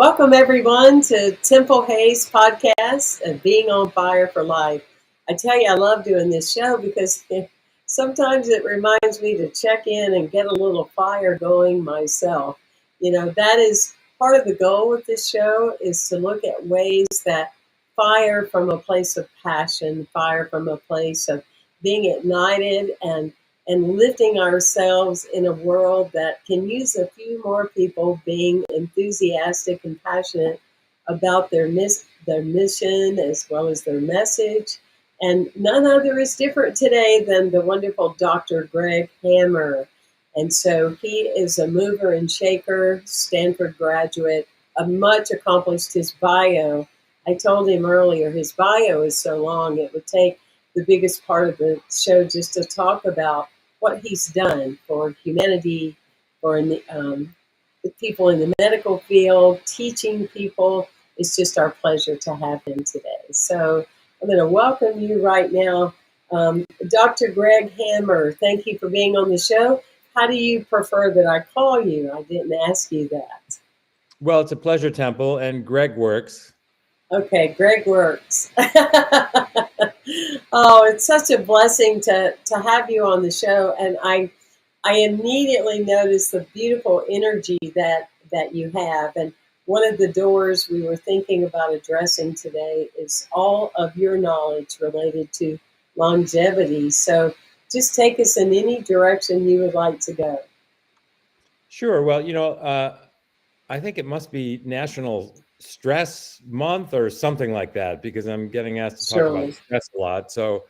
Welcome, everyone, to Temple Hayes' podcast of Being on Fire for Life. I tell you, I love doing this show because sometimes it reminds me to check in and get a little fire going myself. You know, that is part of the goal with this show, is to look at ways that fire from a place of passion, fire from a place of being ignited and lifting ourselves in a world that can use a few more people being enthusiastic and passionate about their mission as well as their message. And none other is different today than the wonderful Dr. Greg Hammer. And so he is a mover and shaker, Stanford graduate, a much accomplished. His bio, I told him earlier, his bio is so long, it would take the biggest part of the show just to talk about what he's done for humanity, for the people in the medical field, teaching people. It's just our pleasure to have him today. So I'm going to welcome you right now. Dr. Greg Hammer, thank you for being on the show. How do you prefer that I call you? I didn't ask you that. Well, it's a pleasure, Temple, and Greg works. Okay, Greg works. Oh, it's such a blessing to have you on the show. And I immediately noticed the beautiful energy that you have. And one of the doors we were thinking about addressing today is all of your knowledge related to longevity. So just take us in any direction you would like to go. Sure. Well, I think it must be National Stress Month or something like that, because I'm getting asked to talk about stress a lot. So,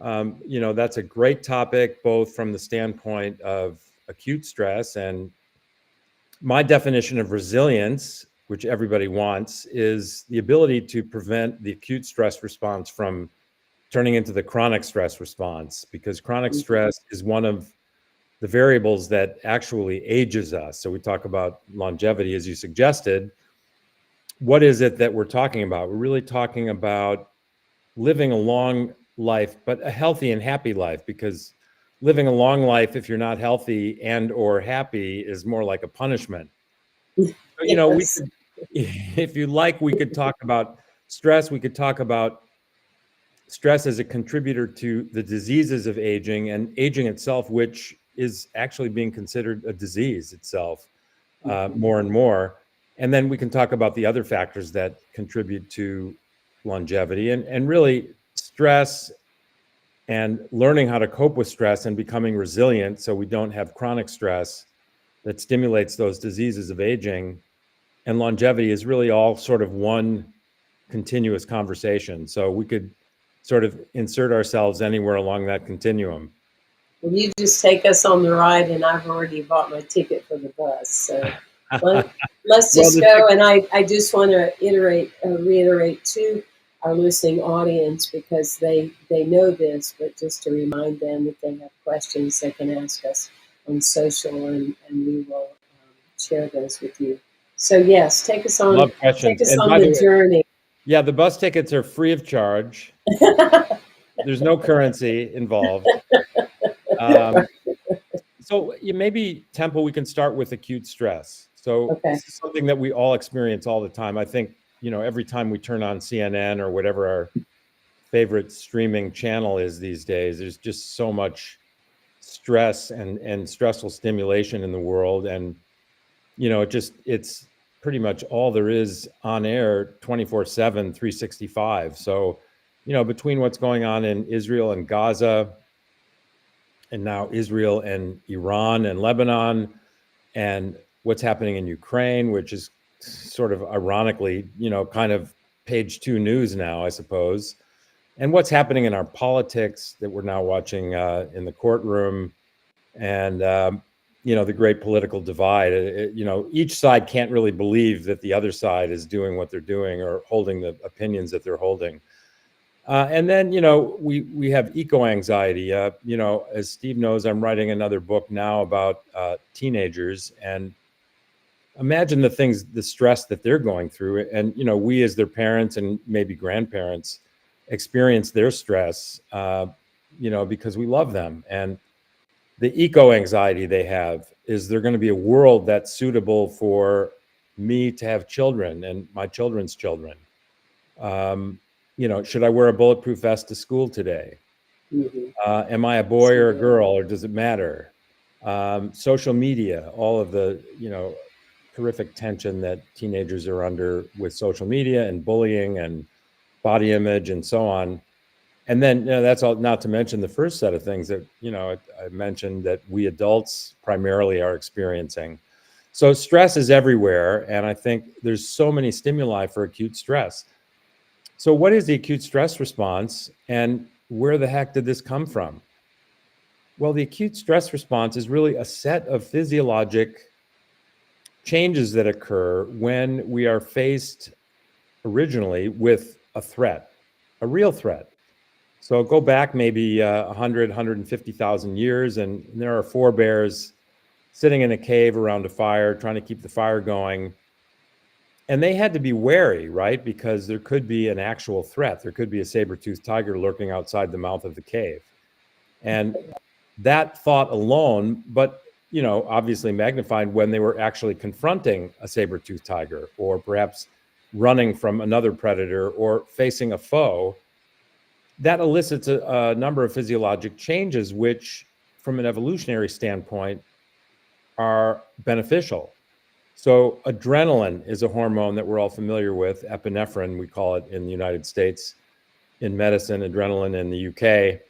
that's a great topic, both from the standpoint of acute stress, and my definition of resilience, which everybody wants, is the ability to prevent the acute stress response from turning into the chronic stress response, because chronic stress is one of the variables that actually ages us. So we talk about longevity, as you suggested. What is it that we're talking about? We're really talking about living a long life, but a healthy and happy life, because living a long life, if you're not healthy and or happy, is more like a punishment. So, we could, if you like, we could talk about stress. We could talk about stress as a contributor to the diseases of aging, and aging itself, which is actually being considered a disease itself more and more. And then we can talk about the other factors that contribute to longevity, and really stress and learning how to cope with stress and becoming resilient so we don't have chronic stress that stimulates those diseases of aging. And longevity is really all sort of one continuous conversation. So we could sort of insert ourselves anywhere along that continuum. Well, you just take us on the ride, and I've already bought my ticket for the bus. So let's just go. And I just want to reiterate to our listening audience, because they know this, but just to remind them, if they have questions, they can ask us on social, and we will share those with you. So yes, take us on the journey. Yeah, the bus tickets are free of charge. There's no currency involved. So maybe, Temple, we can start with acute stress. So This is something that we all experience all the time. I think, every time we turn on CNN or whatever our favorite streaming channel is these days, there's just so much stress and stressful stimulation in the world. And, it's pretty much all there is on air 24/7, 365. So, between what's going on in Israel and Gaza, and now Israel and Iran and Lebanon, and what's happening in Ukraine, which is sort of ironically, kind of page 2 news now, I suppose, and what's happening in our politics that we're now watching in the courtroom, and the great political divide. Each side can't really believe that the other side is doing what they're doing or holding the opinions that they're holding. And then, we have eco-anxiety. As Steve knows, I'm writing another book now about teenagers, and imagine the stress that they're going through. And, we as their parents and maybe grandparents experience their stress, because we love them. And the eco-anxiety they have is there going to be a world that's suitable for me to have children and my children's children? Should I wear a bulletproof vest to school today? Am I a boy or a girl, or does it matter? Social media, all of the, horrific tension that teenagers are under with social media and bullying and body image and so on. And then, that's all, not to mention the first set of things that, I mentioned that we adults primarily are experiencing. So stress is everywhere. And I think there's so many stimuli for acute stress. So what is the acute stress response, and where the heck did this come from? Well, the acute stress response is really a set of physiologic changes that occur when we are faced originally with a threat, a real threat. So go back maybe 100, 150,000 years, and there are 4 bears sitting in a cave around a fire, trying to keep the fire going. And they had to be wary, right? Because there could be an actual threat. There could be a saber-toothed tiger lurking outside the mouth of the cave. And that thought alone, but, obviously magnified when they were actually confronting a saber-toothed tiger, or perhaps running from another predator or facing a foe, that elicits a number of physiologic changes, which from an evolutionary standpoint are beneficial. So adrenaline is a hormone that we're all familiar with, epinephrine, we call it in the United States. In medicine, adrenaline in the UK,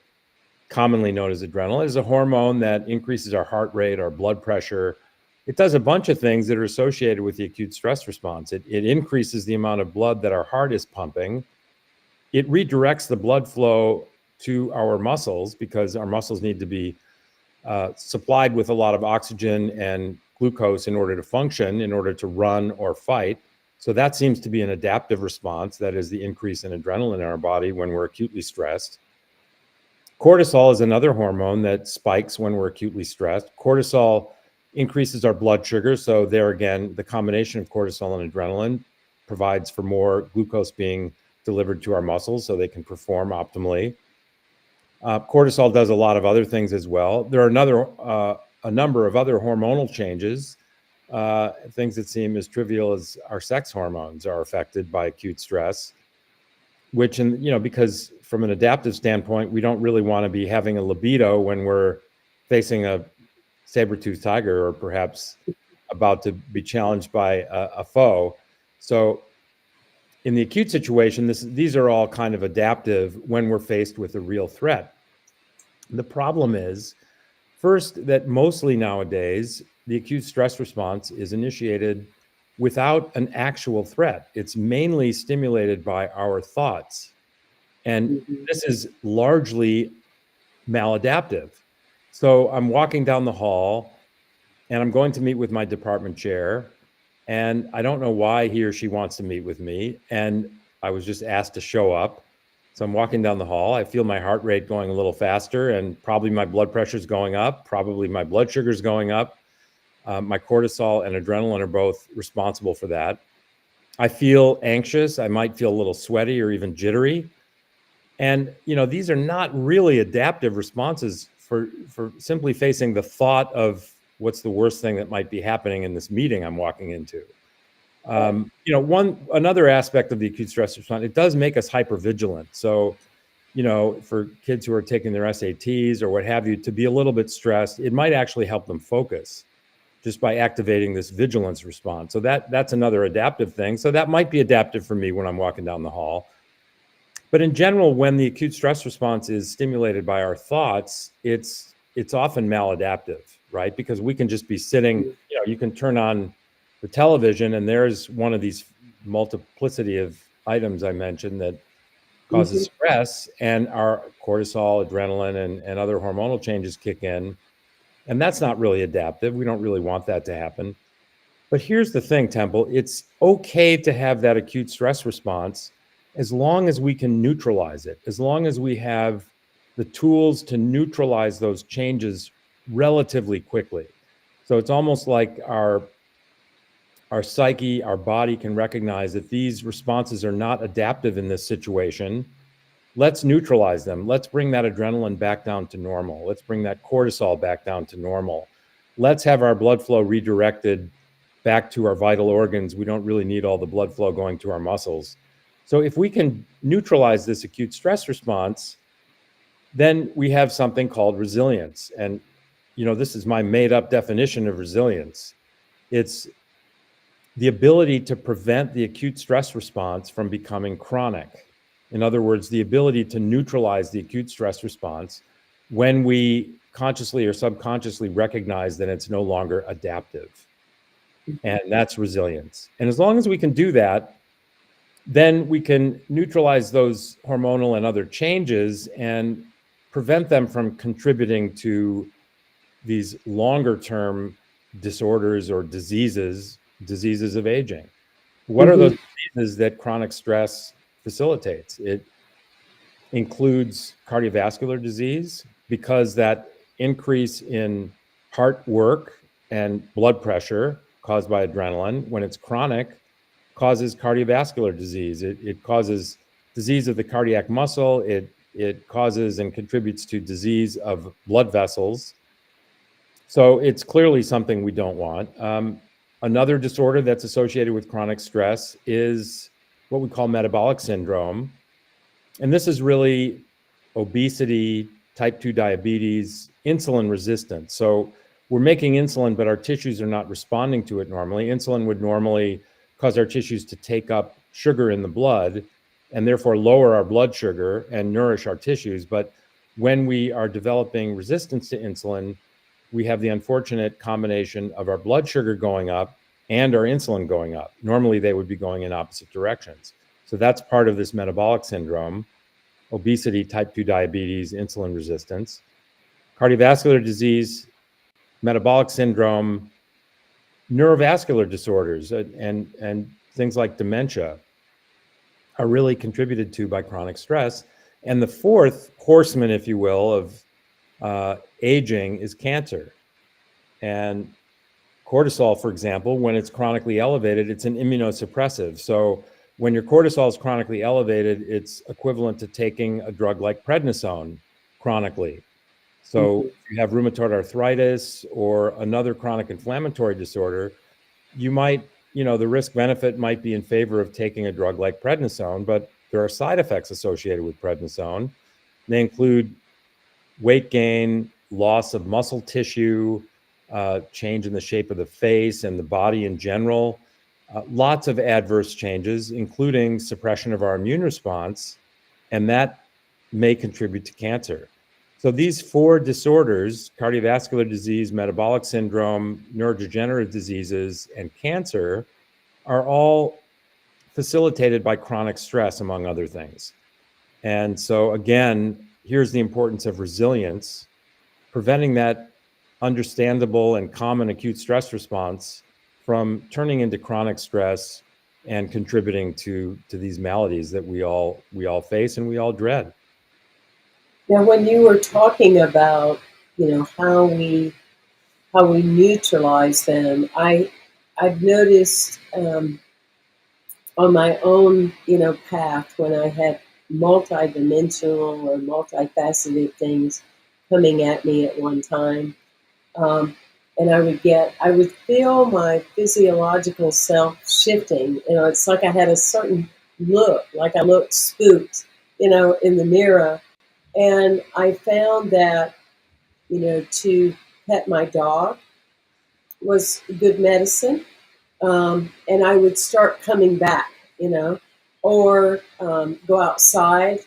commonly known as adrenaline, is a hormone that increases our heart rate, our blood pressure. It does a bunch of things that are associated with the acute stress response. It increases the amount of blood that our heart is pumping. It redirects the blood flow to our muscles, because our muscles need to be supplied with a lot of oxygen and glucose in order to function, in order to run or fight. So that seems to be an adaptive response. That is the increase in adrenaline in our body when we're acutely stressed. Cortisol is another hormone that spikes when we're acutely stressed. Cortisol increases our blood sugar. So there again, the combination of cortisol and adrenaline provides for more glucose being delivered to our muscles so they can perform optimally. Cortisol does a lot of other things as well. There are a number of other hormonal changes, things that seem as trivial as our sex hormones are affected by acute stress, which, because from an adaptive standpoint, we don't really want to be having a libido when we're facing a saber-toothed tiger, or perhaps about to be challenged by a foe. So in the acute situation, these are all kind of adaptive when we're faced with a real threat. The problem is, first, that mostly nowadays, the acute stress response is initiated without an actual threat. It's mainly stimulated by our thoughts. And this is largely maladaptive. So I'm walking down the hall and I'm going to meet with my department chair, and I don't know why he or she wants to meet with me. And I was just asked to show up. So I'm walking down the hall. I feel my heart rate going a little faster, and probably my blood pressure is going up. Probably my blood sugar is going up. My cortisol and adrenaline are both responsible for that. I feel anxious. I might feel a little sweaty or even jittery. And, these are not really adaptive responses for simply facing the thought of what's the worst thing that might be happening in this meeting I'm walking into. Another aspect of the acute stress response, it does make us hypervigilant. So, for kids who are taking their SATs or what have you, to be a little bit stressed, it might actually help them focus just by activating this vigilance response. So that's another adaptive thing. So that might be adaptive for me when I'm walking down the hall. But in general, when the acute stress response is stimulated by our thoughts, it's often maladaptive, right? Because we can just be sitting, you can turn on the television and there's one of these multiplicity of items I mentioned that causes stress, and our cortisol, adrenaline, and other hormonal changes kick in. And that's not really adaptive. We don't really want that to happen. But here's the thing, Temple, it's okay to have that acute stress response as long as we can neutralize it, as long as we have the tools to neutralize those changes relatively quickly. So it's almost like our psyche, our body can recognize that these responses are not adaptive in this situation. Let's neutralize them. Let's bring that adrenaline back down to normal. Let's bring that cortisol back down to normal. Let's have our blood flow redirected back to our vital organs. We don't really need all the blood flow going to our muscles. So if we can neutralize this acute stress response, then we have something called resilience. And, this is my made up definition of resilience. It's the ability to prevent the acute stress response from becoming chronic. In other words, the ability to neutralize the acute stress response when we consciously or subconsciously recognize that it's no longer adaptive. And that's resilience. And as long as we can do that, then we can neutralize those hormonal and other changes and prevent them from contributing to these longer term disorders or diseases of aging. What are those diseases that chronic stress facilitates? It includes cardiovascular disease, because that increase in heart work and blood pressure caused by adrenaline, when it's chronic, causes cardiovascular disease. It causes disease of the cardiac muscle. It causes and contributes to disease of blood vessels. So it's clearly something we don't want. Another disorder that's associated with chronic stress is what we call metabolic syndrome. And this is really obesity, type 2 diabetes, insulin resistance. So we're making insulin, but our tissues are not responding to it normally. Insulin would normally cause our tissues to take up sugar in the blood and therefore lower our blood sugar and nourish our tissues. But when we are developing resistance to insulin, we have the unfortunate combination of our blood sugar going up and our insulin going up. Normally, they would be going in opposite directions. So that's part of this metabolic syndrome: obesity, type 2 diabetes, insulin resistance, cardiovascular disease, metabolic syndrome, neurovascular disorders, and things like dementia are really contributed to by chronic stress. And the fourth horseman, if you will, of aging is cancer. And cortisol, for example, when it's chronically elevated, it's an immunosuppressive. So when your cortisol is chronically elevated, it's equivalent to taking a drug like prednisone chronically. So if you have rheumatoid arthritis or another chronic inflammatory disorder, you might, the risk benefit might be in favor of taking a drug like prednisone, but there are side effects associated with prednisone. They include weight gain, loss of muscle tissue, change in the shape of the face and the body in general, lots of adverse changes, including suppression of our immune response, and that may contribute to cancer. So these four disorders, cardiovascular disease, metabolic syndrome, neurodegenerative diseases, and cancer, are all facilitated by chronic stress, among other things. And so again, here's the importance of resilience, preventing that understandable and common acute stress response from turning into chronic stress and contributing to these maladies that we all face and we all dread. Now, when you were talking about, how we neutralize them, I've noticed on my own, path, when I had multidimensional or multifaceted things coming at me at one time. And I would feel my physiological self shifting. It's like I had a certain look, like I looked spooked, in the mirror. And I found that, to pet my dog was good medicine. And I would start coming back, or go outside,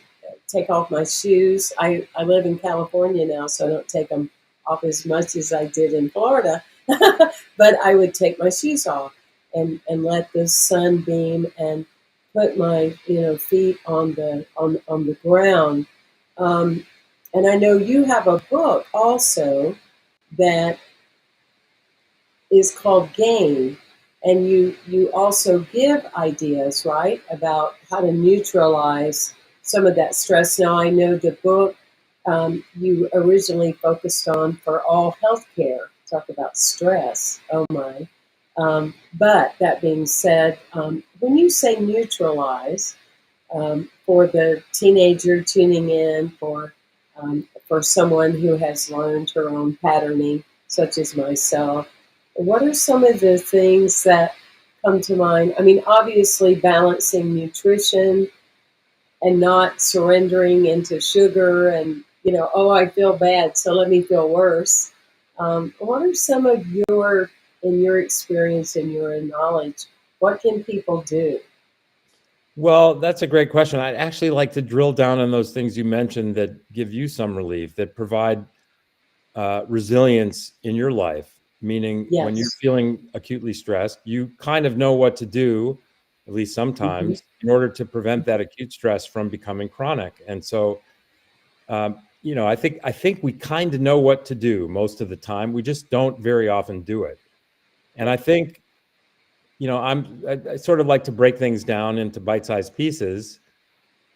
take off my shoes. I live in California now, so I don't take them off as much as I did in Florida, but I would take my shoes off and let the sun beam and put my feet on the ground. And I know you have a book also that is called Gain, and you also give ideas, right, about how to neutralize some of that stress. Now, I know the book you originally focused on for all healthcare, talk about stress. Oh my. But that being said, when you say neutralize, for the teenager tuning in, for someone who has learned her own patterning, such as myself, What are some of the things that come to mind? I mean, obviously balancing nutrition and not surrendering into sugar and, oh, I feel bad, so let me feel worse. What are some of in your experience and your knowledge, what can people do? Well, that's a great question. I'd actually like to drill down on those things you mentioned that give you some relief, that provide resilience in your life, meaning when you're Yes. feeling acutely stressed, you kind of know what to do, at least Hmm. sometimes, in order to prevent that acute stress from becoming chronic. And so, I think we kind of know what to do most of the time. We just don't very often do it. And I think, I sort of like to break things down into bite-sized pieces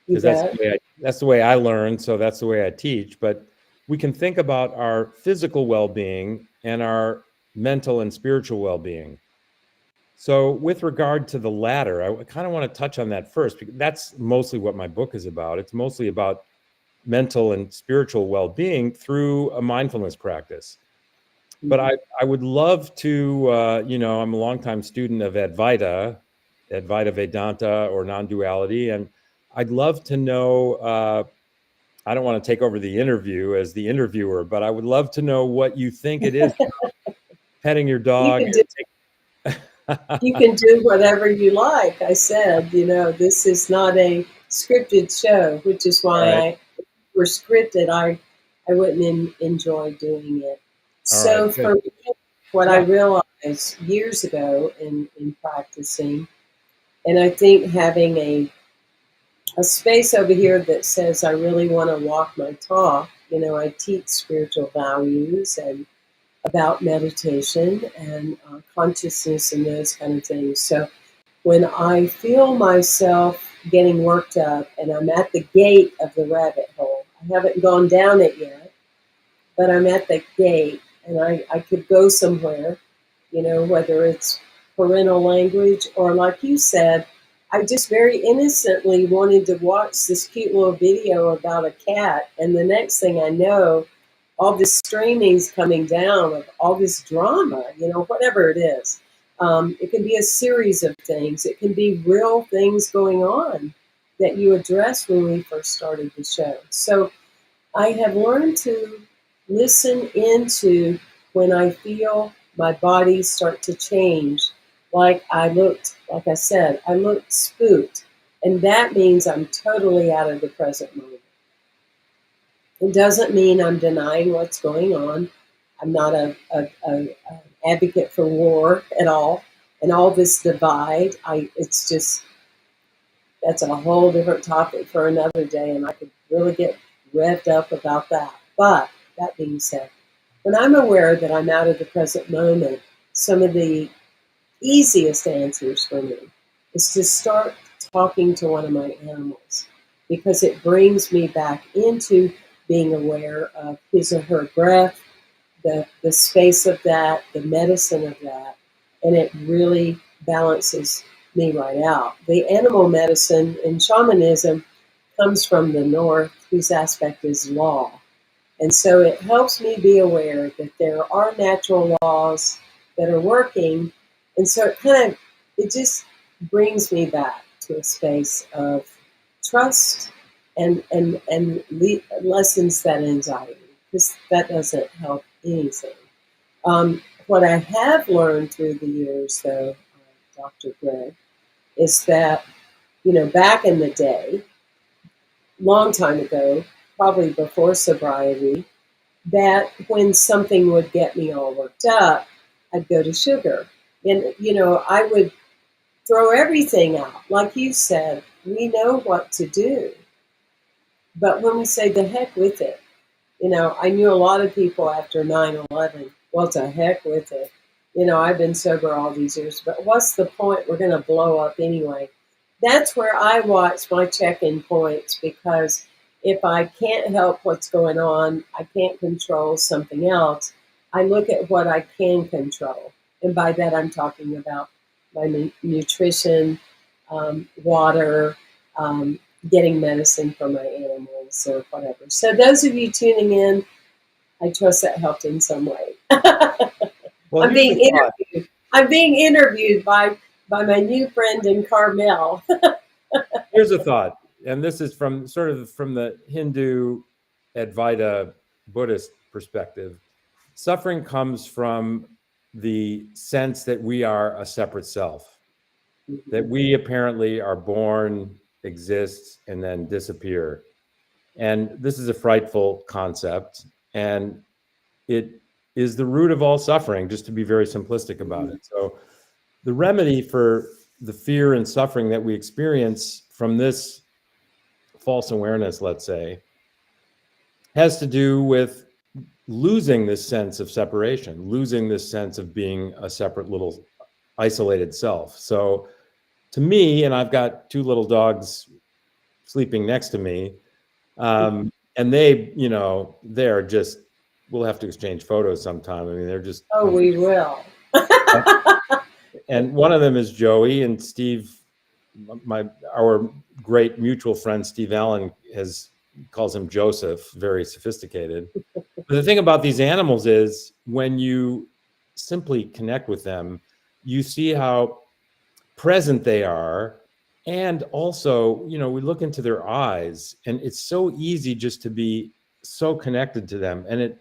You because that's the bet. way I learn, so that's the way I teach. But we can think about our physical well-being and our mental and spiritual well-being. So with regard to the latter, I kind of want to touch on that first because that's mostly what my book is about. It's mostly about mental and spiritual well-being through a mindfulness practice. But Hmm. I would love to, I'm a longtime student of Advaita Vedanta or non-duality, and I'd love to know. I don't want to take over the interview as the interviewer, but I would love to know what you think it is petting your You dog can do and you can do whatever you like. I said, this is not a scripted show, which is all why right, were scripted, I wouldn't enjoy doing it. all right, So good. for me, what I Yeah, realized years ago in practicing, and I think having a space over here that says I really want to walk my talk. I teach spiritual values and about meditation and consciousness and those kind of things. So when I feel myself getting worked up and I'm at the gate of the rabbit hole, I haven't gone down it yet, but I'm at the gate and I could go somewhere, whether it's parental language or, like you said, I just very innocently wanted to watch this cute little video about a cat. And the next thing I know, all this streaming's coming down of all this drama, whatever it is. It can be a series of things, it can be real things going on that you addressed when we first started the show. So I have learned to listen into when I feel my body start to change. Like I said, I looked spooked. And that means I'm totally out of the present moment. It doesn't mean I'm denying what's going on. I'm not an advocate for war at all. And all this divide, it's just, that's a whole different topic for another day, and I could really get revved up about that. But that being said, when I'm aware that I'm out of the present moment, some of the easiest answers for me is to start talking to one of my animals because it brings me back into being aware of his or her breath, the space of that, the medicine of that, and it really balances me right out. The animal medicine in shamanism comes from the north, whose aspect is law. And so it helps me be aware that there are natural laws that are working. And so it just brings me back to a space of trust and lessens that anxiety because that doesn't help anything. What I have learned through the years, though, Dr. Greg, is that, back in the day, long time ago, probably before sobriety, that when something would get me all worked up, I'd go to sugar. And, I would throw everything out. Like you said, we know what to do. But when we say the heck with it, I knew a lot of people after 9/11. Well, to heck with it. I've been sober all these years, but what's the point? We're going to blow up anyway. That's where I watch my check-in points because if I can't help what's going on, I can't control something else. I look at what I can control. And by that, I'm talking about my nutrition, water, um, getting medicine for my animals or whatever. So those of you tuning in, I trust that helped in some way. Well, I'm here's a being thought. interviewed. I'm being interviewed by my new friend in Carmel. Here's a thought, and this is from the Hindu Advaita Buddhist perspective. Suffering comes from the sense that we are a separate self, that we apparently are born, exist, and then disappear. And this is a frightful concept, and it is the root of all suffering, just to be very simplistic about it. So the remedy for the fear and suffering that we experience from this false awareness, let's say, has to do with losing this sense of separation, losing this sense of being a separate little isolated self. So to me, and I've got two little dogs sleeping next to me, and they, they're just, we'll have to exchange photos sometime. I mean, they're just, Oh, we will. and one of them is Joey, and Steve, our great mutual friend, Steve Allen, calls him Joseph, very sophisticated. But the thing about these animals is when you simply connect with them, you see how present they are. And also, we look into their eyes, and it's so easy just to be so connected to them. And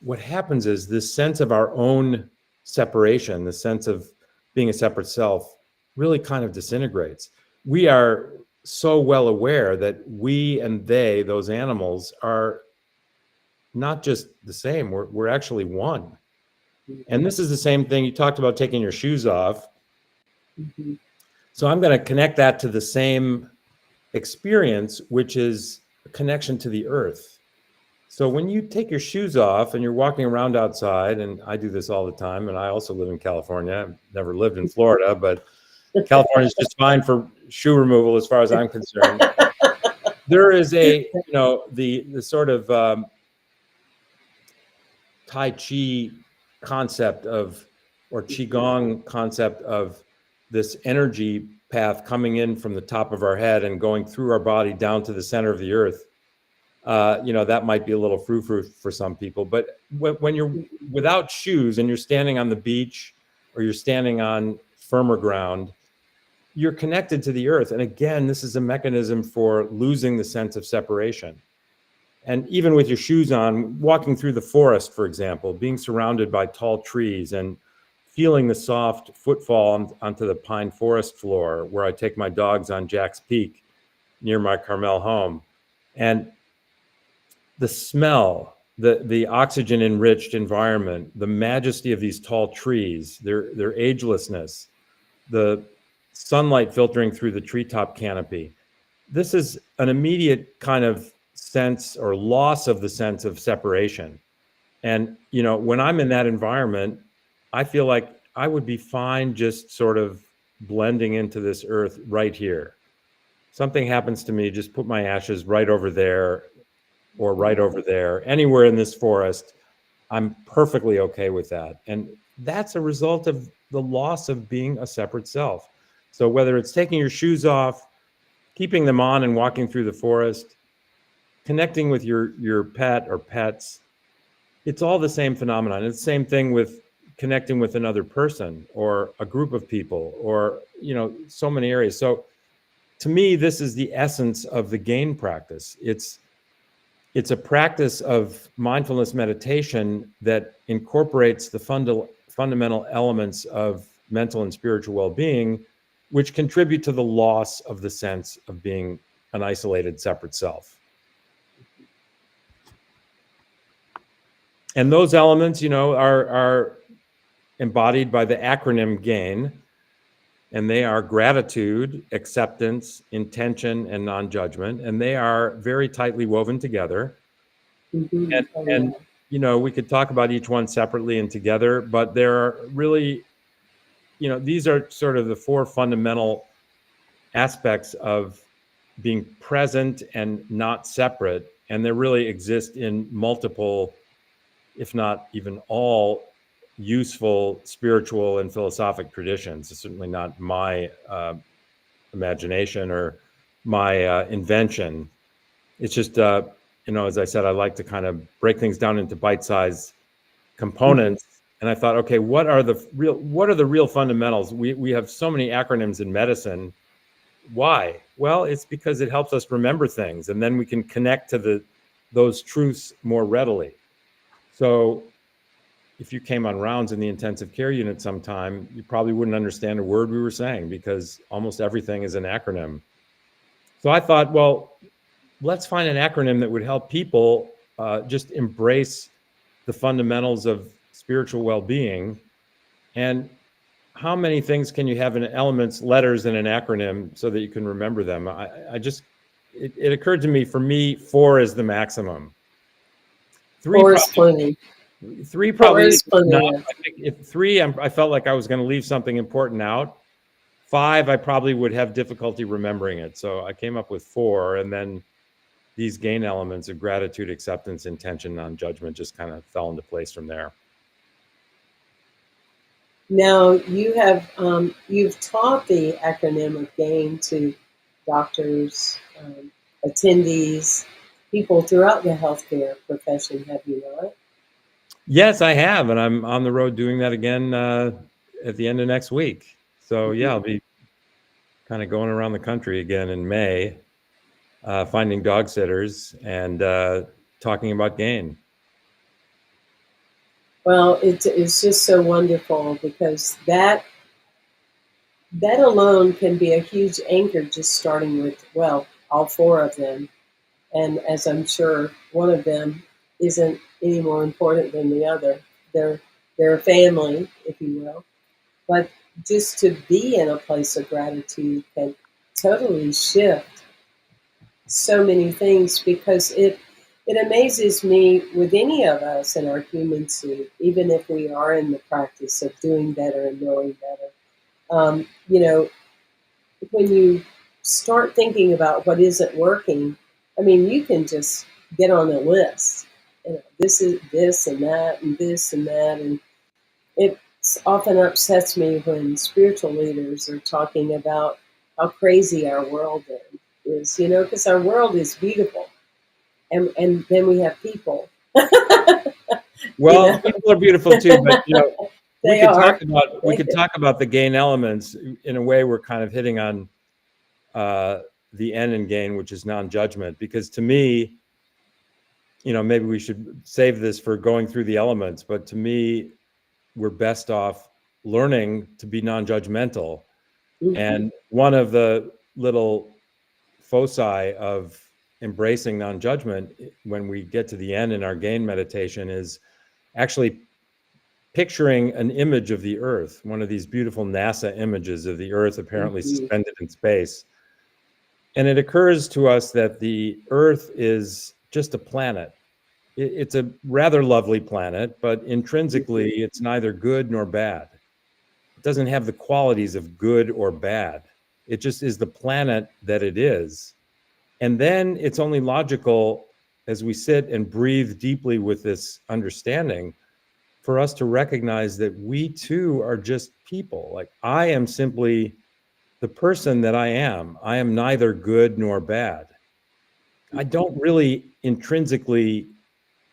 what happens is this sense of our own separation, the sense of being a separate self, really kind of disintegrates. We are so well aware that we and they, those animals, are not just the same. We're actually one. And this is the same thing. You talked about taking your shoes off. Mm-hmm. So I'm going to connect that to the same experience, which is a connection to the earth. So when you take your shoes off and you're walking around outside, and I do this all the time, and I also live in California. I've never lived in Florida, but California is just fine for shoe removal as far as I'm concerned. There is the sort of Tai Chi concept or Qigong concept of this energy path coming in from the top of our head and going through our body down to the center of the earth. That might be a little frou-frou for some people, but when you're without shoes and you're standing on the beach or you're standing on firmer ground, you're connected to the earth. And again, this is a mechanism for losing the sense of separation. And even with your shoes on, walking through the forest, for example, being surrounded by tall trees and feeling the soft footfall onto the pine forest floor where I take my dogs on Jack's Peak near my Carmel home. And the smell, the oxygen enriched environment, the majesty of these tall trees, their agelessness, the sunlight filtering through the treetop canopy. This is an immediate kind of sense or loss of the sense of separation. And, when I'm in that environment, I feel like I would be fine just sort of blending into this earth right here. Something happens to me, just put my ashes right over there or right over there, anywhere in this forest, I'm perfectly okay with that. And that's a result of the loss of being a separate self. So whether it's taking your shoes off, keeping them on and walking through the forest, connecting with your pet or pets, it's all the same phenomenon. It's the same thing with connecting with another person or a group of people or, so many areas. So to me, this is the essence of the gain practice. It's a practice of mindfulness meditation that incorporates the fundamental elements of mental and spiritual well-being, which contribute to the loss of the sense of being an isolated, separate self. And those elements, are embodied by the acronym GAIN, and they are gratitude, acceptance, intention, and non-judgment, and they are very tightly woven together. Mm-hmm. And we could talk about each one separately and together, but there are really, these are sort of the four fundamental aspects of being present and not separate, and they really exist in multiple, if not even all, useful spiritual and philosophic traditions. It's certainly not my imagination or my invention. It's just, as I said, I like to kind of break things down into bite-sized components And I thought, okay, what are the real fundamentals? We have so many acronyms in medicine. Why? Well, it's because it helps us remember things, and then we can connect to those truths more readily. So if you came on rounds in the intensive care unit sometime, you probably wouldn't understand a word we were saying because almost everything is an acronym. So I thought, well, let's find an acronym that would help people just embrace the fundamentals of spiritual well-being. And how many things can you have in elements, letters in an acronym so that you can remember them? It occurred to me, for me, 4 is the maximum. 3 4 is plenty. 3 4 probably is plenty. enough. I think if 3, I felt like I was going to leave something important out. 5, I probably would have difficulty remembering it. So I came up with 4, and then these gain elements of gratitude, acceptance, intention, non-judgment just kind of fell into place from there. Now you have you've taught the acronym of GAIN to doctors, attendees, people throughout the healthcare profession, have you not? Yes, I have, and I'm on the road doing that again at the end of next week. So yeah, I'll be kind of going around the country again in May, finding dog sitters and talking about GAIN. Well, it's just so wonderful because that alone can be a huge anchor, just starting with, well, all 4 of them. And as I'm sure one of them isn't any more important than the other. They're a family, if you will. But just to be in a place of gratitude can totally shift so many things, because it amazes me with any of us in our human suit, even if we are in the practice of doing better and knowing better. When you start thinking about what isn't working, I mean, you can just get on a list. This is this and that and this and that. And it often upsets me when spiritual leaders are talking about how crazy our world is, because our world is beautiful. And then we have people. Well, people are beautiful too, but we They could are. talk about the GAIN elements in a way. We're kind of hitting on the N in GAIN, which is non-judgment, because to me, maybe we should save this for going through the elements, but to me, we're best off learning to be non-judgmental. Mm-hmm. And one of the little foci of embracing non-judgment when we get to the end in our GAIN meditation is actually picturing an image of the earth, one of these beautiful NASA images of the earth apparently suspended in space. And it occurs to us that the earth is just a planet. It's a rather lovely planet, but intrinsically it's neither good nor bad. It doesn't have the qualities of good or bad. It just is the planet that it is. And then it's only logical, as we sit and breathe deeply with this understanding, for us to recognize that we too are just people. Like, I am simply the person that I am. I am neither good nor bad. I don't really intrinsically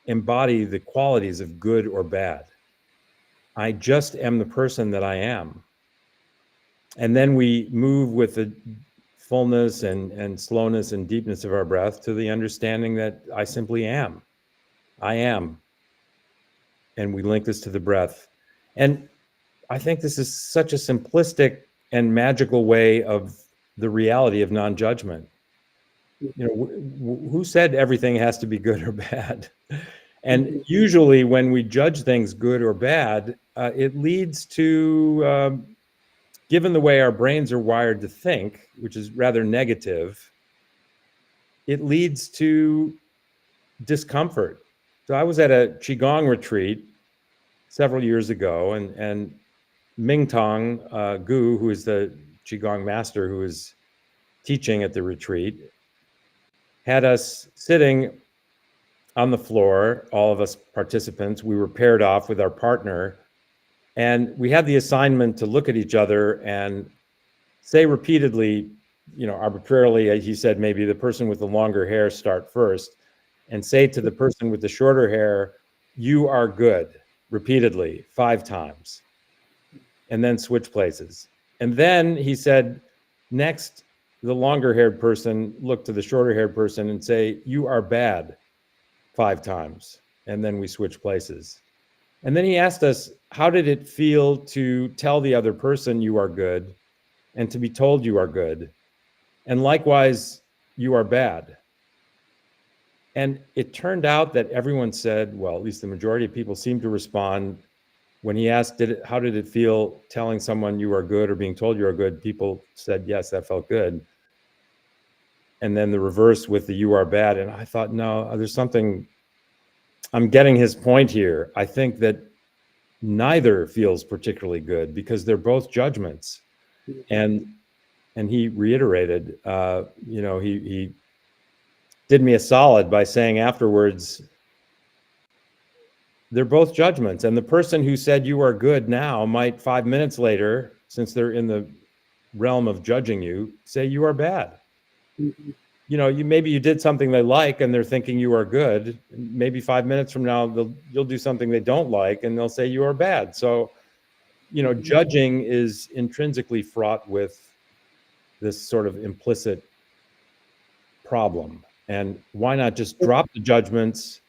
embody the qualities of good or bad. I just am the person that I am. And then we move with the fullness and slowness and deepness of our breath to the understanding that I simply am. I am. And we link this to the breath. And I think this is such a simplistic and magical way of the reality of non-judgment. Who said everything has to be good or bad? And usually when we judge things good or bad, it leads to, given the way our brains are wired to think, which is rather negative, it leads to discomfort. So I was at a Qigong retreat several years ago, and Ming Tong Gu, who is the Qigong master who is teaching at the retreat, had us sitting on the floor, all of us participants. We were paired off with our partner, and we had the assignment to look at each other and say repeatedly, arbitrarily, he said, maybe the person with the longer hair start first, and say to the person with the shorter hair, "You are good." repeatedly 5 times, and then switch places. And then he said, next, the longer-haired person look to the shorter-haired person and say, "You are bad," 5 times. And then we switch places. And then he asked us, how did it feel to tell the other person you are good and to be told you are good? And likewise, you are bad. And it turned out that everyone said, well, at least the majority of people seemed to respond when he asked, how did it feel telling someone you are good or being told you are good? People said, yes, that felt good. And then the reverse with the you are bad. And I thought, no, there's something, I'm getting his point here. I think that neither feels particularly good because they're both judgments. And he reiterated, he did me a solid by saying afterwards, they're both judgments. And the person who said you are good now might 5 minutes later, since they're in the realm of judging you, say you are bad. Mm-hmm. Maybe you did something they like and they're thinking you are good. Maybe 5 minutes from now, you'll do something they don't like and they'll say you are bad. So, judging is intrinsically fraught with this sort of implicit problem. And why not just drop the judgments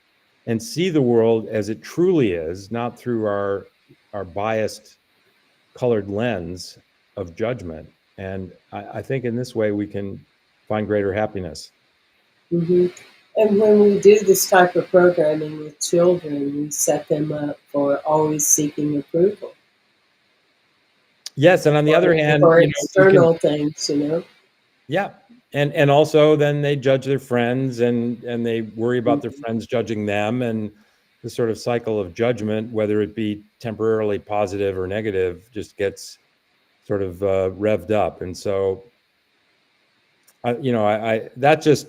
and see the world as it truly is, not through our biased colored lens of judgment. And I think in this way we can find greater happiness. Mm-hmm. And when we do this type of programming with children, we set them up for always seeking approval. Yes, and on the other hand, for external things, Yeah, and also then they judge their friends and they worry about their friends judging them, and the sort of cycle of judgment, whether it be temporarily positive or negative, just gets sort of revved up. And so, that just,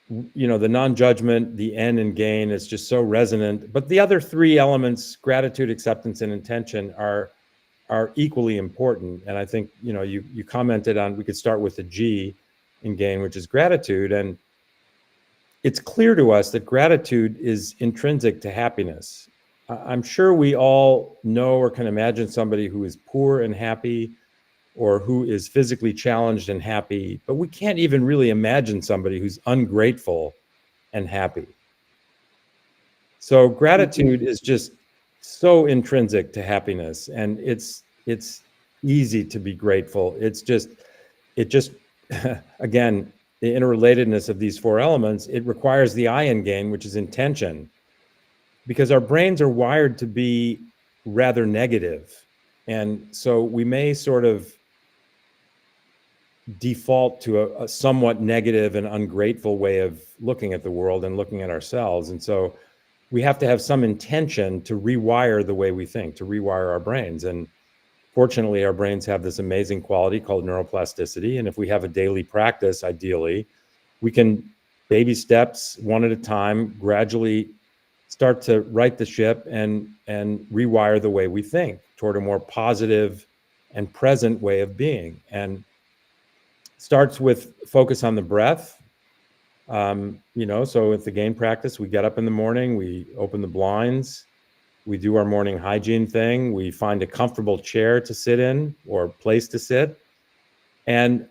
the non-judgment, the end and gain is just so resonant. But the other 3 elements, gratitude, acceptance, and intention, are equally important. And I think, you commented on, we could start with the G in gain, which is gratitude. And it's clear to us that gratitude is intrinsic to happiness. I'm sure we all know or can imagine somebody who is poor and happy, or who is physically challenged and happy, but we can't even really imagine somebody who's ungrateful and happy. So gratitude is just so intrinsic to happiness, and it's easy to be grateful. It just again, the interrelatedness of these 4 elements, it requires the I in gain, which is intention, because our brains are wired to be rather negative. And so we may sort of default to a somewhat negative and ungrateful way of looking at the world and looking at ourselves. And so we have to have some intention to rewire the way we think, to rewire our brains. And fortunately, our brains have this amazing quality called neuroplasticity. And if we have a daily practice, ideally, we can, baby steps, one at a time, gradually start to right the ship and rewire the way we think toward a more positive and present way of being. And starts with focus on the breath. So with the gain practice, we get up in the morning, we open the blinds, we do our morning hygiene thing, we find a comfortable chair to sit in or place to sit, and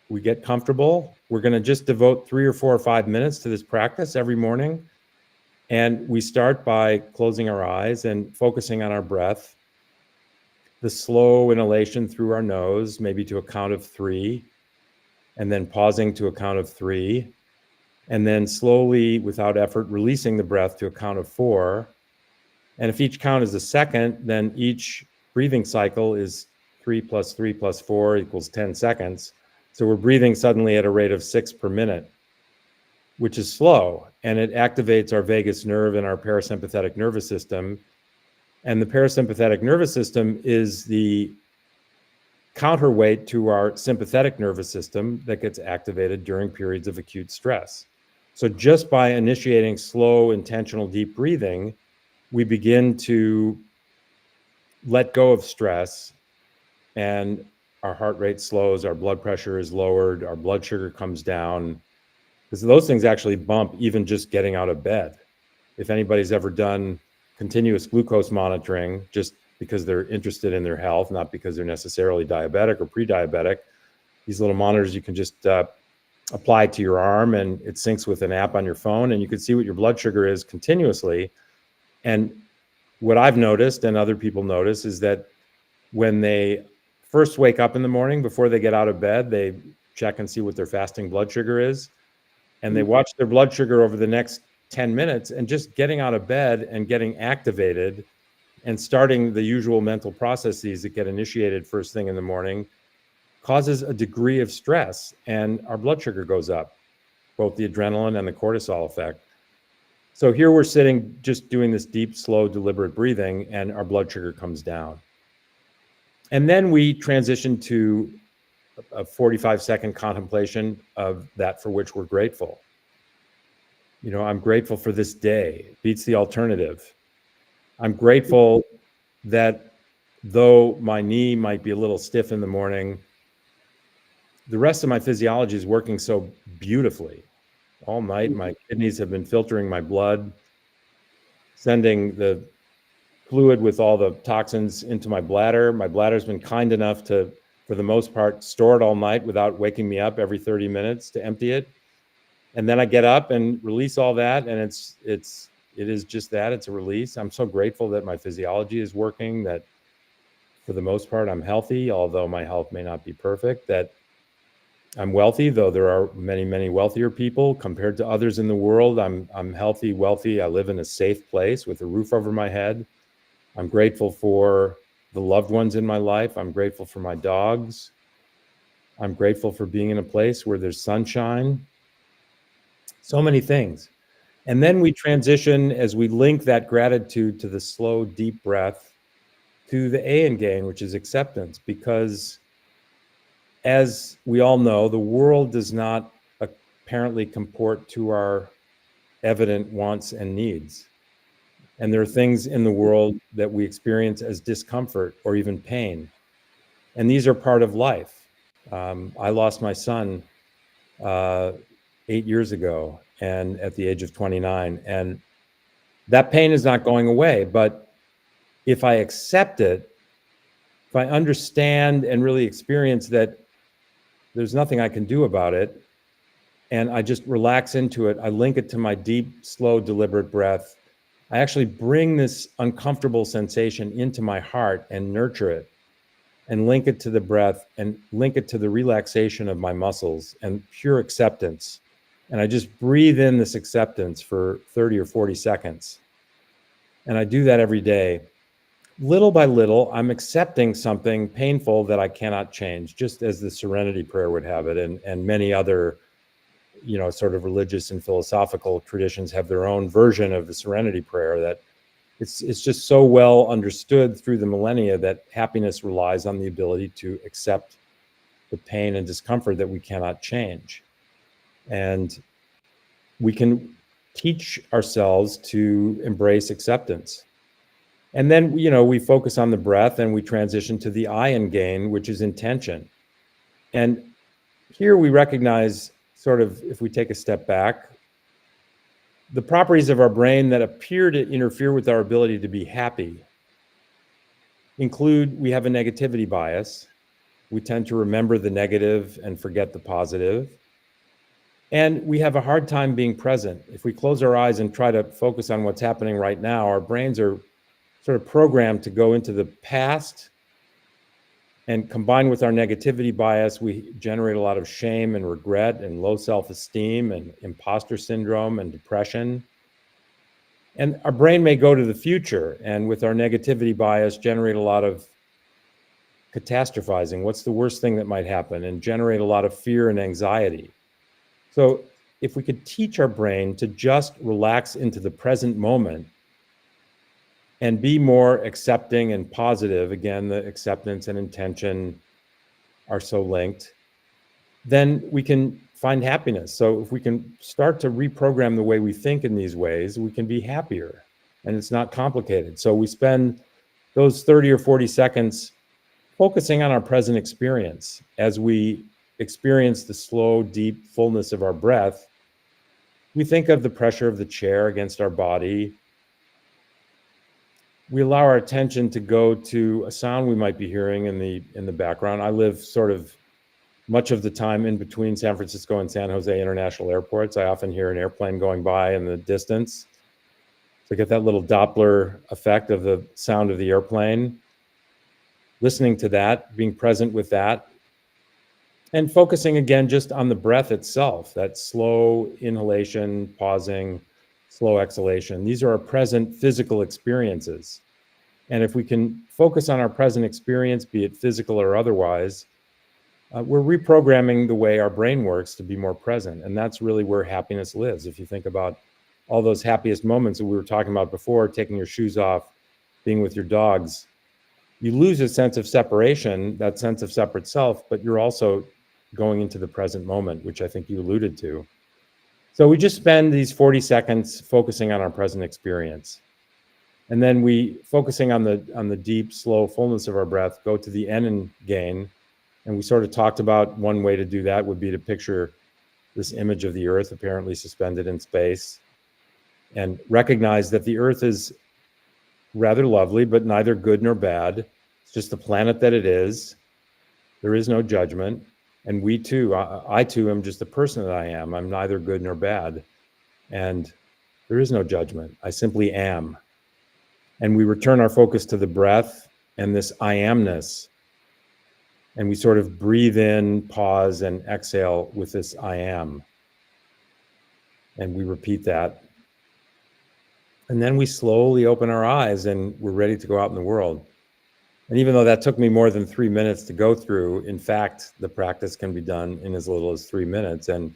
we get comfortable. We're going to just devote 3 or 4 or 5 minutes to this practice every morning. And we start by closing our eyes and focusing on our breath, the slow inhalation through our nose, maybe to a count of 3, and then pausing to a count of 3, and then slowly, without effort, releasing the breath to a count of 4. And if each count is a second, then each breathing cycle is 3 plus 3 plus 4 equals 10 seconds. So we're breathing suddenly at a rate of 6 per minute, which is slow, and it activates our vagus nerve and our parasympathetic nervous system. And the parasympathetic nervous system is the counterweight to our sympathetic nervous system that gets activated during periods of acute stress. So just by initiating slow, intentional, deep breathing, we begin to let go of stress, and our heart rate slows, our blood pressure is lowered, our blood sugar comes down, because those things actually bump even just getting out of bed. If anybody's ever done continuous glucose monitoring just because they're interested in their health, not because they're necessarily diabetic or pre-diabetic. These little monitors you can just apply to your arm, and it syncs with an app on your phone, and you can see what your blood sugar is continuously. And what I've noticed and other people notice is that when they first wake up in the morning, before they get out of bed, they check and see what their fasting blood sugar is. And they watch their blood sugar over the next 10 minutes, and just getting out of bed and getting activated and starting the usual mental processes that get initiated first thing in the morning causes a degree of stress, and our blood sugar goes up, both the adrenaline and the cortisol effect. So here we're sitting just doing this deep, slow, deliberate breathing, and our blood sugar comes down. And then we transition to a 45-second contemplation of that for which we're grateful. You know, I'm grateful for this day. It beats the alternative. I'm grateful that though my knee might be a little stiff in the morning, the rest of my physiology is working so beautifully. All night, my kidneys have been filtering my blood, sending the fluid with all the toxins into my bladder. My bladder's been kind enough to, for the most part, store it all night without waking me up every 30 minutes to empty it. And then I get up and release all that, and it is just that, it's a release. I'm so grateful that my physiology is working, that for the most part I'm healthy, although my health may not be perfect, that I'm wealthy, though there are many, many wealthier people compared to others in the world. I'm healthy, wealthy. I live in a safe place with a roof over my head. I'm grateful for the loved ones in my life. I'm grateful for my dogs. I'm grateful for being in a place where there's sunshine. So many things. And then we transition as we link that gratitude to the slow, deep breath to the A in gain, which is acceptance, because as we all know, the world does not apparently comport to our evident wants and needs. And there are things in the world that we experience as discomfort or even pain. And these are part of life. I lost my son 8 years ago, and at the age of 29. And that pain is not going away. But if I accept it, if I understand and really experience that there's nothing I can do about it, and I just relax into it, I link it to my deep, slow, deliberate breath, I actually bring this uncomfortable sensation into my heart and nurture it, and link it to the breath, and link it to the relaxation of my muscles and pure acceptance. And I just breathe in this acceptance for 30 or 40 seconds. And I do that every day. Little by little, I'm accepting something painful that I cannot change, just as the Serenity Prayer would have it, and many other, you know, sort of religious and philosophical traditions have their own version of the Serenity Prayer. That it's just so well understood through the millennia that happiness relies on the ability to accept the pain and discomfort that we cannot change. And we can teach ourselves to embrace acceptance. And then, you know, we focus on the breath, and we transition to the I in gain, which is intention. And here we recognize, sort of, if we take a step back, the properties of our brain that appear to interfere with our ability to be happy include, we have a negativity bias. We tend to remember the negative and forget the positive. And we have a hard time being present. If we close our eyes and try to focus on what's happening right now, our brains are sort of programmed to go into the past, and combined with our negativity bias, we generate a lot of shame and regret and low self-esteem and imposter syndrome and depression. And our brain may go to the future, and with our negativity bias, generate a lot of catastrophizing. What's the worst thing that might happen? And generate a lot of fear and anxiety. So if we could teach our brain to just relax into the present moment and be more accepting and positive, again, the acceptance and intention are so linked, then we can find happiness. So if we can start to reprogram the way we think in these ways, we can be happier, and it's not complicated. So we spend those 30 or 40 seconds focusing on our present experience. As we experience the slow, deep fullness of our breath, we think of the pressure of the chair against our body. we allow our attention to go to a sound we might be hearing in the background. I live sort of much of the time in between San Francisco and San Jose international airports. I often hear an airplane going by in the distance. So I get that little Doppler effect of the sound of the airplane, listening to that, being present with that, and focusing again just on the breath itself, that slow inhalation, pausing, slow exhalation. These are our present physical experiences. And if we can focus on our present experience, be it physical or otherwise, we're reprogramming the way our brain works to be more present. And that's really where happiness lives. If you think about all those happiest moments that we were talking about before, taking your shoes off, being with your dogs, you lose a sense of separation, that sense of separate self, but you're also going into the present moment, which I think you alluded to. So we just spend these 40 seconds focusing on our present experience. And then we, focusing on the deep, slow fullness of our breath, go to the end and gain. And we sort of talked about one way to do that would be to picture this image of the Earth apparently suspended in space and recognize that the Earth is rather lovely, but neither good nor bad. It's just the planet that it is. There is no judgment. And we too, I too am just the person that I am. I'm neither good nor bad. And there is no judgment. I simply am. And we return our focus to the breath and this I amness. And we sort of breathe in, pause, and exhale with this I am. And we repeat that. And then we slowly open our eyes and we're ready to go out in the world. And even though that took me more than 3 minutes to go through, in fact, the practice can be done in as little as 3 minutes. And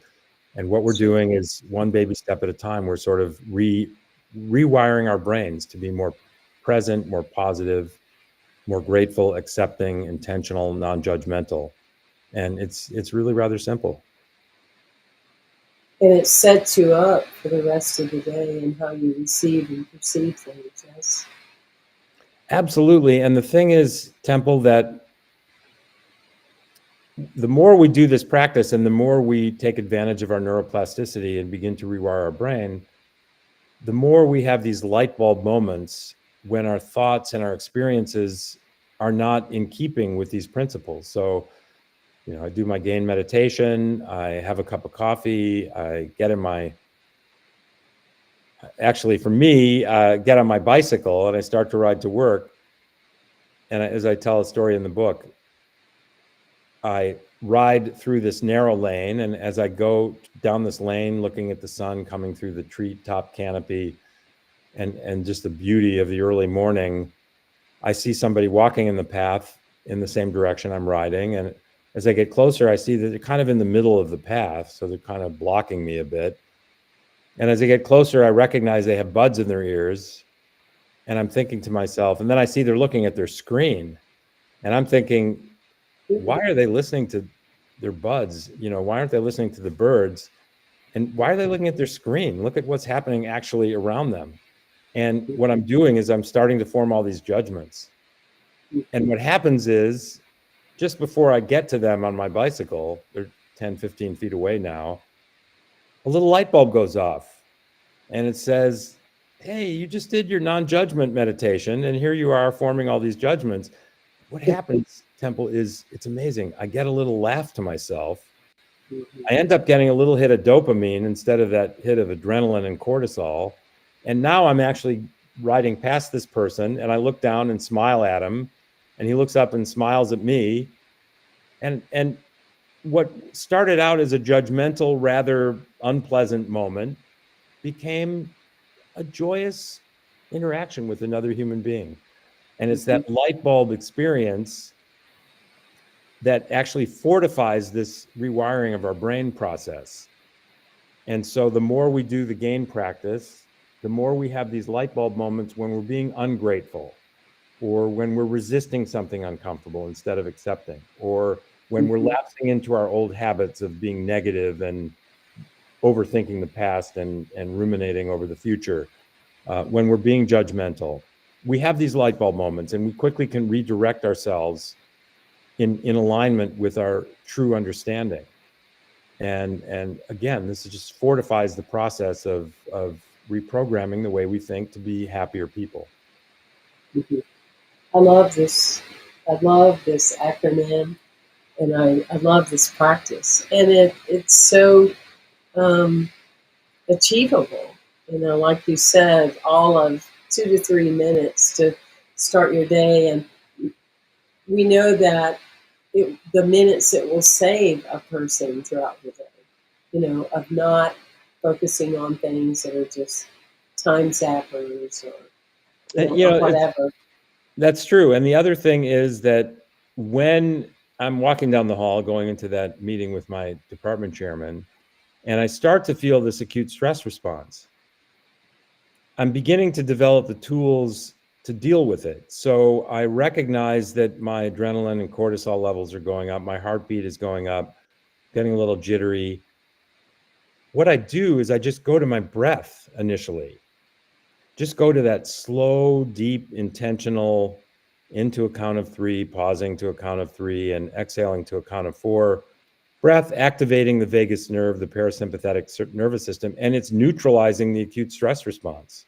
what we're doing is one baby step at a time. We're sort of rewiring our brains to be more present, more positive, more grateful, accepting, intentional, non-judgmental. And it's really rather simple. And it sets you up for the rest of the day and how you receive and perceive things, yes? Absolutely. And the thing is, Temple, that the more we do this practice and the more we take advantage of our neuroplasticity and begin to rewire our brain, the more we have these light bulb moments when our thoughts and our experiences are not in keeping with these principles. So, I do my gain meditation, I have a cup of coffee, I get in my, actually for me, get on my bicycle and I start to ride to work. And as I tell a story in the book, I ride through this narrow lane, and as I go down this lane, looking at the sun coming through the treetop canopy and just the beauty of the early morning, I see somebody walking in the path in the same direction I'm riding. And as I get closer, I see that they're kind of in the middle of the path, so they're kind of blocking me a bit. And as I get closer, I recognize they have buds in their ears. And I'm thinking to myself, and then I see they're looking at their screen. And I'm thinking, why are they listening to their buds? Why aren't they listening to the birds? And why are they looking at their screen? Look at what's happening actually around them. And what I'm doing is I'm starting to form all these judgments. And what happens is, just before I get to them on my bicycle, they're 10, 15 feet away now, a little light bulb goes off. And it says, hey, you just did your non-judgment meditation, and here you are forming all these judgments. What happens, Temple, is it's amazing. I get a little laugh to myself. I end up getting a little hit of dopamine instead of that hit of adrenaline and cortisol. And now I'm actually riding past this person, and I look down and smile at him, and he looks up and smiles at me. And what started out as a judgmental, rather unpleasant moment became a joyous interaction with another human being. And it's that light bulb experience that actually fortifies this rewiring of our brain process. And so the more we do the gain practice, the more we have these light bulb moments when we're being ungrateful, or when we're resisting something uncomfortable instead of accepting, or when we're lapsing into our old habits of being negative and overthinking the past and ruminating over the future, when we're being judgmental. We have these light bulb moments, and we quickly can redirect ourselves in alignment with our true understanding. And again, this just fortifies the process of reprogramming the way we think to be happier people. Mhm. I love this. I love this acronym, and I love this practice. And it's so um, achievable. Like you said, all of 2 to 3 minutes to start your day. And we know that the minutes it will save a person throughout the day, of not focusing on things that are just time zappers or, And, or it's whatever. that's true. And the other thing is that when I'm walking down the hall going into that meeting with my department chairman, and I start to feel this acute stress response, I'm beginning to develop the tools to deal with it. So I recognize that my adrenaline and cortisol levels are going up, my heartbeat is going up, getting a little jittery. What I do is I just go to my breath initially. Just go to that slow, deep, intentional into a count of 3, pausing to a count of 3, and exhaling to a count of 4 breath, activating the vagus nerve, the parasympathetic nervous system, and it's neutralizing the acute stress response.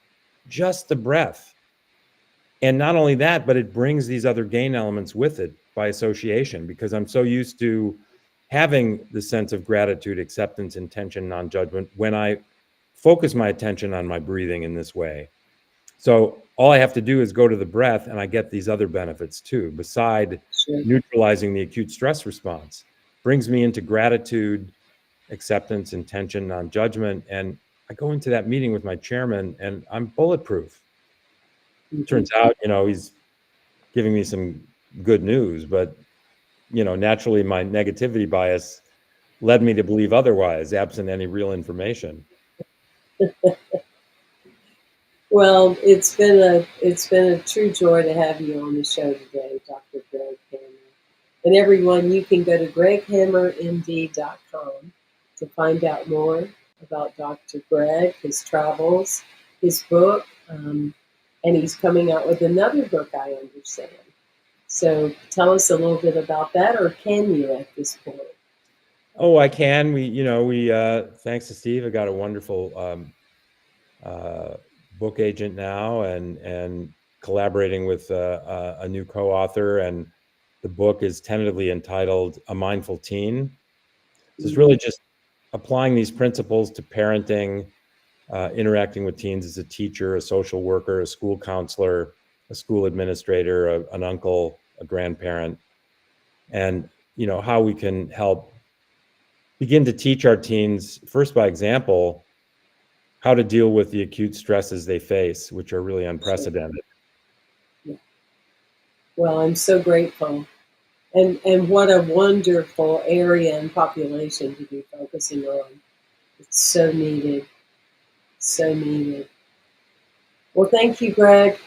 Just the breath. And not only that, but it brings these other gain elements with it by association, because I'm so used to having the sense of gratitude, acceptance, intention, non-judgment when I focus my attention on my breathing in this way. So all I have to do is go to the breath, and I get these other benefits too, beside Sure. neutralizing the acute stress response. Brings me into gratitude, acceptance, intention, non-judgment, and I go into that meeting with my chairman, and I'm bulletproof. Mhm. Turns out, he's giving me some good news, but naturally my negativity bias led me to believe otherwise, absent any real information. Well, it's been a true joy to have you on the show today, Dr. Greg Hammer. And everyone, you can go to greghammermd.com to find out more about Dr. Greg, his travels, his book, and he's coming out with another book, I understand. So tell us a little bit about that, or can you at this point? Oh, I can. We thanks to Steve, I got a wonderful book agent now, and collaborating with a new co-author, and the book is tentatively entitled A Mindful Teen. So it's really Mhm. just applying these principles to parenting, interacting with teens as a teacher, a social worker, a school counselor, a school administrator, an uncle, a grandparent, and how we can help begin to teach our teens, first by example, how to deal with the acute stresses they face, which are really Sure. unprecedented. Yeah. Well, I'm so grateful. And what a wonderful area and population to be focusing on. It's so needed, so needed. Well, thank you, Greg.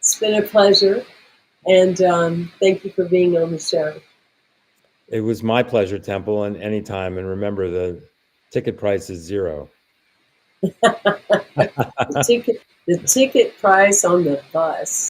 It's been a pleasure, and thank you for being on the show. It was my pleasure, Temple, and anytime. And remember, the ticket price is zero. The ticket price on the bus